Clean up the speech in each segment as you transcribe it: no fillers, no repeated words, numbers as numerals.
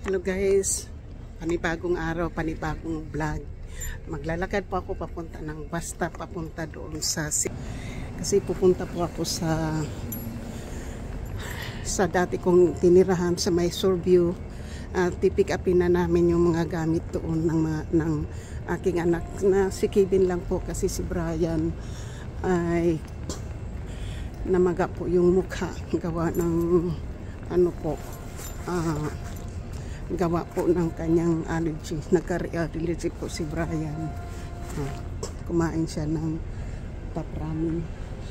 Hello guys, panibagong araw, panibagong vlog. Maglalakad po ako papunta ng basta papunta doon sa kasi pupunta po ako sa dati kong tinirahan sa may Surview. Pick upin na namin yung mga gamit doon ng aking anak na si Kevin lang po, kasi si Brian ay namaga po yung mukha gawa ng gawa po ng kanyang allergy. Nagka-allergy po si Brian. Kumain siya ng paprami.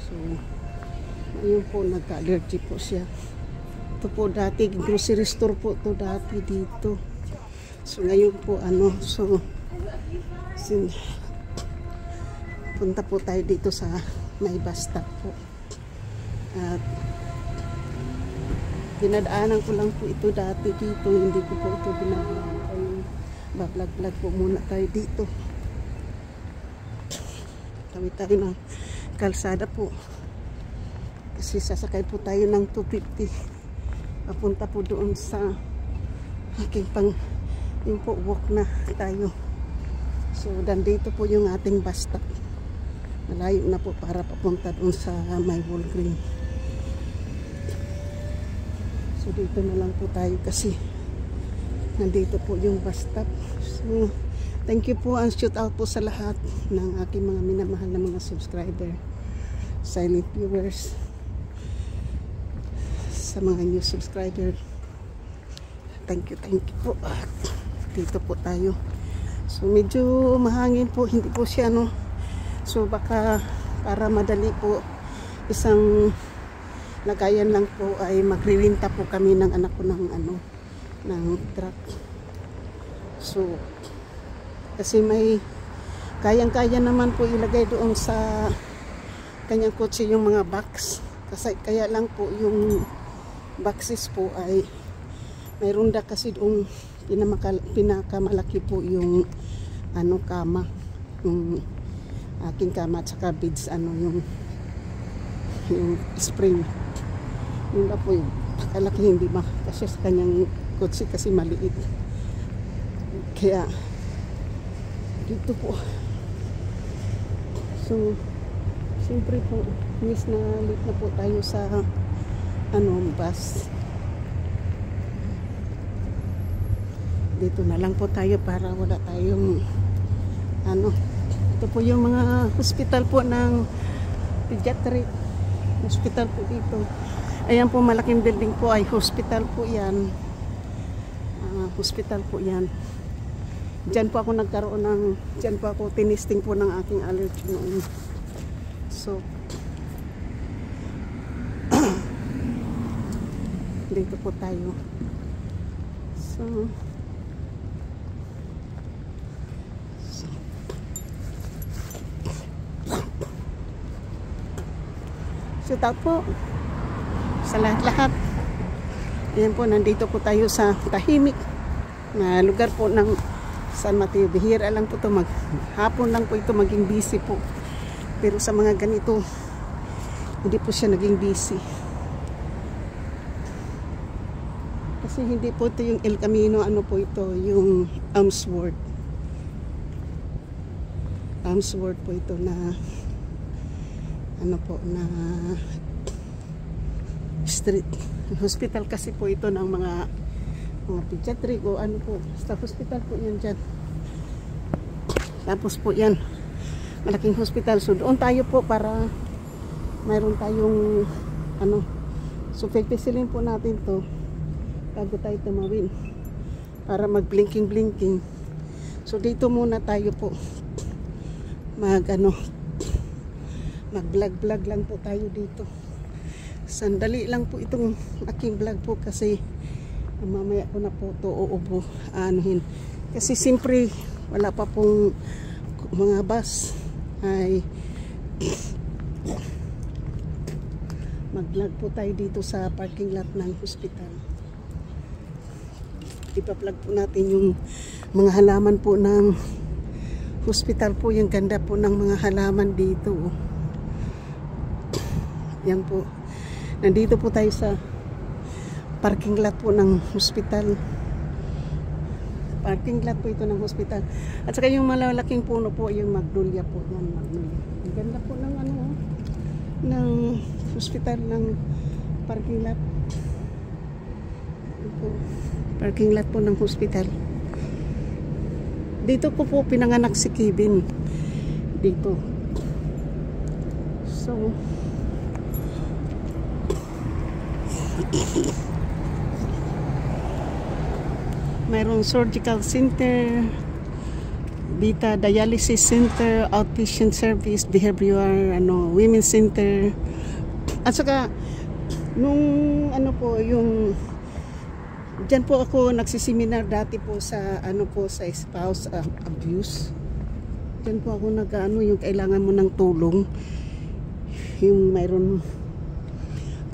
So, ngayon po nagka-allergy po siya. Ito po dati, grocery store po ito dati dito. So, ngayon po punta po tayo dito sa may bus stop po. At dinadaanan ko lang po ito dati dito, hindi ko po ito binabagay. Bablog-vlog po muna tayo dito. Tawid tayo ng kalsada po, kasi sasakay po tayo ng 250 papunta po doon sa aking yung po walk na tayo. So dandito po yung ating bus stop. Malayo na po para papunta doon sa may Walgreen. So dito na lang po tayo kasi nandito po yung bus stop. So thank you po, and shout out po sa lahat ng aking mga minamahal na mga subscriber, silent viewers, sa mga new subscriber. Thank you po. Dito po tayo. So medyo mahangin po, hindi po siya so baka para madali po isang lagayan lang po ay magririnta po kami ng anak ko ng truck. So kasi may kayang-kaya naman po ilagay doon sa kanyang kotse yung mga box, kasi kaya lang po yung boxes po ay mayroon da kasi doon pinakamalaki po yung kama, yung aking kama at saka beds yung spring. Yun na po yung kalaki, hindi kasi sa kanyang kotse kasi maliit. Kaya dito po. So siyempre po miss na late na po tayo sa bus. Dito na lang po tayo para wala tayong ito po yung mga hospital po ng pediatric hospital po dito. Ayan po, malaking building po ay hospital po yan. Hospital po yan. Diyan po ako diyan po ako tinisting po ng aking allergy noon. So dito po tayo. So shout out po sa lahat-lahat. Ayan po, nandito po tayo sa tahimik na lugar po ng San Mateo. Bihira lang po ito, hapon lang po ito maging busy po. Pero sa mga ganito, hindi po siya naging busy. Kasi hindi po ito yung El Camino, po ito, yung Amsworth. Amsworth po ito na na street hospital kasi po ito ng mga pediatric o po, basta hospital po yan dyan. Tapos po yan, malaking hospital. So doon tayo po para mayroon tayong so pipisilin po natin to bago tayo tumawin para mag blinking. So dito muna tayo po mag vlog lang po tayo dito. Sandali lang po itong aking vlog po, kasi mamaya ko na po ito uubo kasi siyempre wala pa pong mga bus ay mag vlog po tayo dito sa parking lot ng hospital. Ipa-vlog po natin yung mga halaman po ng hospital po, yung ganda po ng mga halaman dito. Yan po, nandito po tayo sa parking lot po ng hospital. Parking lot po ito ng hospital. At saka yung malalaking puno po, yung magnolia po. Yan, magnolia. Ang ganda po ng ano, ng hospital, ng parking lot. Ito, parking lot po ng hospital. Dito ko po pinanganak si Kevin. Dito. So, mayroong surgical center, Vita dialysis center, outpatient service, behavioral, women's center. At saka, nung po, yung diyan po ako nagsiseminar dati po sa sa spouse abuse. Diyan po ako yung kailangan mo ng tulong. Yung mayroon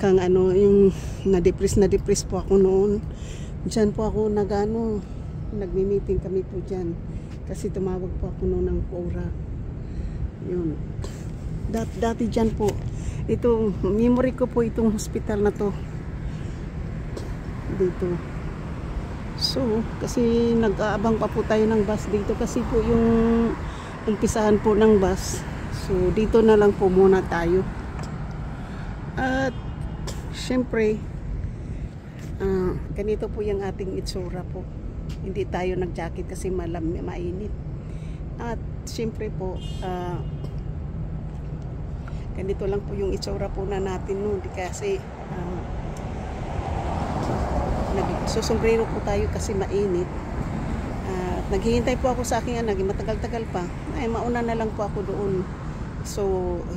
kang yung na-depress po ako noon. Diyan po ako nagmi-meeting kami po diyan. Kasi tumawag po ako noon ng PORA. Yun. Dati diyan po. Ito, memory ko po itong hospital na to. Dito. So, kasi nag-aabang pa po tayo ng bus dito kasi po yung umpisahan po ng bus. So, dito na lang po muna tayo. At, syempre, ganito po yung ating itsura po. Hindi tayo nag-jacket kasi mainit. At, syempre po, ganito lang po yung itsura po na natin noon. Kasi, susombrero po tayo kasi mainit. Naghihintay po ako sa aking anak, matagal-tagal pa. Ay, mauna na lang po ako doon. So,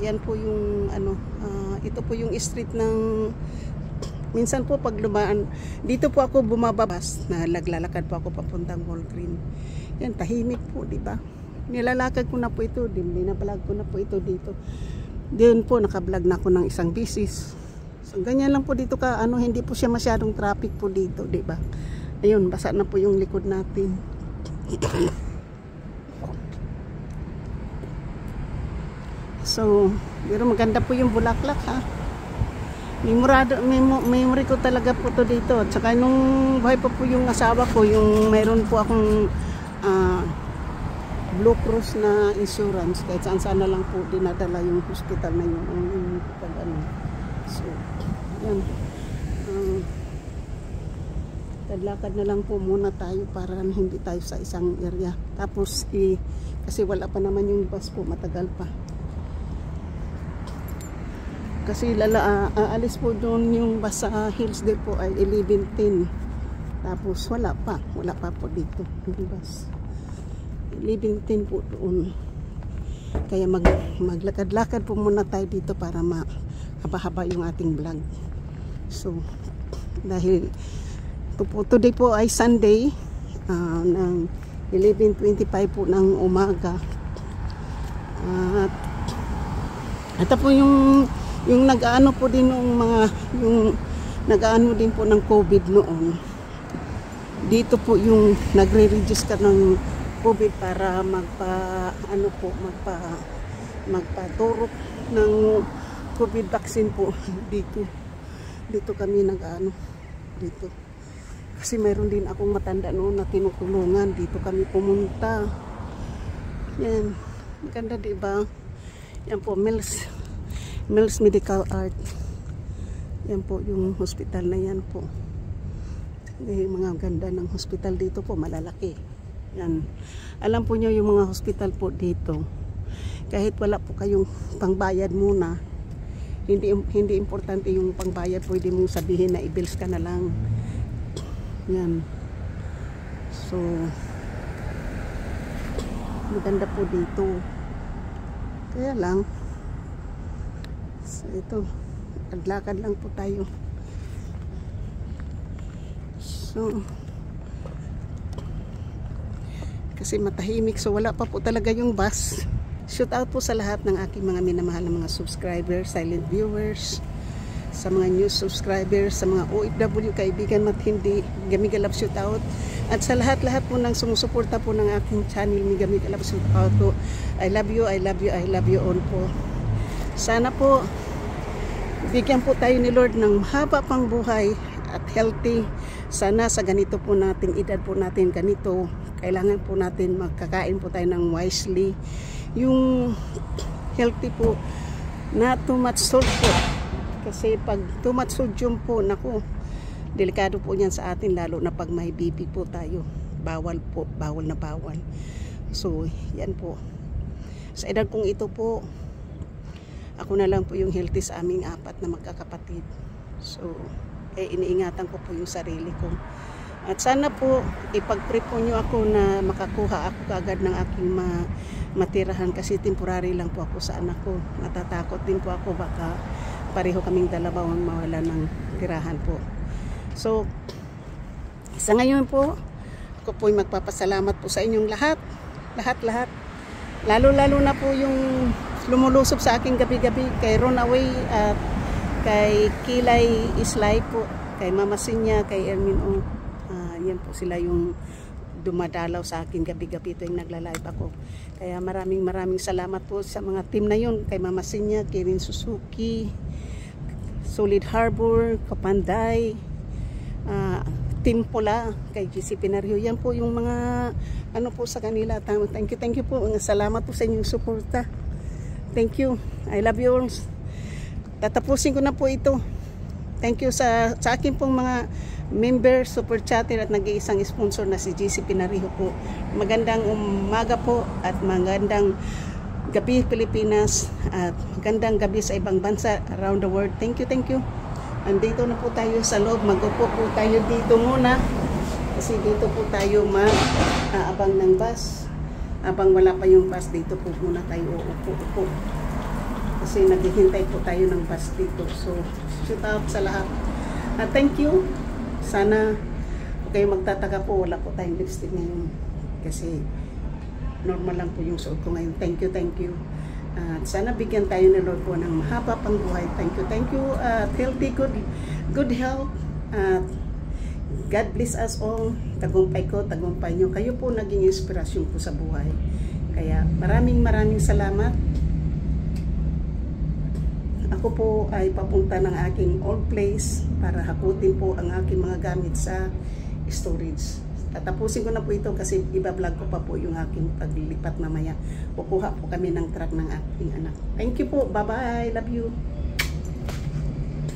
yan po yung ito po yung street ng minsan po pag lumaan, dito po ako bumababas na naglalakad po ako papuntang Mall Green. Yan, tahimik po, di ba? Nilalakad ko na po ito, binabalag ko na po ito dito. Doon po, nakablog na ako ng isang bisis. So, ganyan lang po dito ka, hindi po siya masyadong traffic po dito, di ba? Ayun, basa na po yung likod natin. So, pero maganda po yung bulaklak, ha. Memory ko talaga po to dito. At saka nung buhay pa po yung asawa ko, yung mayroon po akong Blue Cross na insurance, kahit saan na lang po dinadala yung hospital na yun. So, yan. Tadlakad na lang po muna tayo para hindi tayo sa isang area. Tapos, kasi wala pa naman yung bus po, matagal pa. Kasi aalis po doon yung bus sa Hillsdale po ay 11:10. Tapos, wala pa po dito yung bus. 11:10 po doon. Kaya maglakad-lakad po muna tayo dito para mahaba-haba yung ating vlog. So, dahil today po ay Sunday ng 11:25 po ng umaga. At ito po yung nag-aano po din yung nag-aano din po ng COVID noon. Dito po yung nagre-register ng COVID para magpaturok ng COVID vaccine po dito kami nag-ano dito. Kasi mayroon din akong matanda noon na tinutulungan, dito kami pumunta. Yan, maganda diba? Yan po, Mills Medical Art. Yan po yung hospital na yan po. Yung mga ganda ng hospital dito po, malalaki. Yan. Alam po nyo yung mga hospital po dito, kahit wala po kayong pangbayad muna, hindi importante yung pangbayad, pwede mong sabihin na i-bills ka na lang. Yan. So, maganda po dito. Kaya lang, so ito, adlakad lang po tayo. So, kasi matahimik, so wala pa po talaga yung bus. Shout out po sa lahat ng aking mga minamahal na mga subscribers, silent viewers, sa mga new subscribers, sa mga OFW, kaibigan at hindi, Migalab shout out. At sa lahat-lahat po ng sumusuporta po ng aking channel, Migalab shout out po. I love you, I love you, I love you all po. Sana po, bigyan po tayo ni Lord ng mahaba pang buhay at healthy. Sana sa ganito po nating edad po natin, ganito kailangan po natin magkakain po tayo ng wisely. Yung healthy po, na too much salt po. Kasi pag too much sodium po, naku, delikado po yan sa atin, lalo na pag may BP po tayo. Bawal po, bawal na bawal. So, yan po. Sa edad kong ito po, ako na lang po yung healthy sa aming 4 na magkakapatid. So, iniingatan ko po yung sarili ko. At sana po, ipag-pray po nyo ako na makakuha ako kagad ng aking matirahan kasi temporary lang po ako sa anak ko. Natatakot din po ako baka pareho kaming dalawa mawala ng tirahan po. So, sa ngayon po, ako po'y magpapasalamat po sa inyong lahat. Lahat. Lalo-lalo na po yung lumulusob sa aking gabi-gabi kay Ronaway at kay Kilay Islay po, kay Mama Sinya, kay Ermin O. Yan po sila yung dumadalaw sa akin gabi-gabi tuwing nagla-live ako. Kaya maraming salamat po sa mga team na yun. Kay Mama Sinya, Kevin Suzuki, Solid Harbor, Kapanday, Team Pula, kay GC Pinario. Yan po yung mga ano po sa kanila. Thank you po. Salamat po sa inyong suporta. Thank you. I love you all. Tatapusin ko na po ito. Thank you sa akin pong mga member, super chatter at nag-iisang sponsor na si GC Pinariho po. Magandang umaga po at magandang gabi Pilipinas at magandang gabi sa ibang bansa around the world. Thank you. Andito na po tayo sa loob. Mag-upo po tayo dito muna kasi dito po tayo mag-aabang ng bus. Abang wala pa yung bus, dito po muna tayo upo. Kasi naghihintay po tayo ng bus dito. So, shout out sa lahat. Thank you. Sana kung kayo magtataka po, wala po tayong lipstick ngayon. Kasi normal lang po yung suot ko ngayon. Thank you. Sana bigyan tayo ng Lord po ng mahaba pang buhay. Thank you. Healthy, good health. God bless us all. Tagumpay ko, tagumpay nyo. Kayo po naging inspirasyon ko sa buhay. Kaya maraming salamat. Ako po ay papunta ng aking old place para hakutin po ang aking mga gamit sa storage. Tatapusin ko na po ito kasi iba-vlog ko pa po yung aking paglilipat mamaya. Kukuha po kami ng truck ng aking anak. Thank you po. Bye-bye. Love you.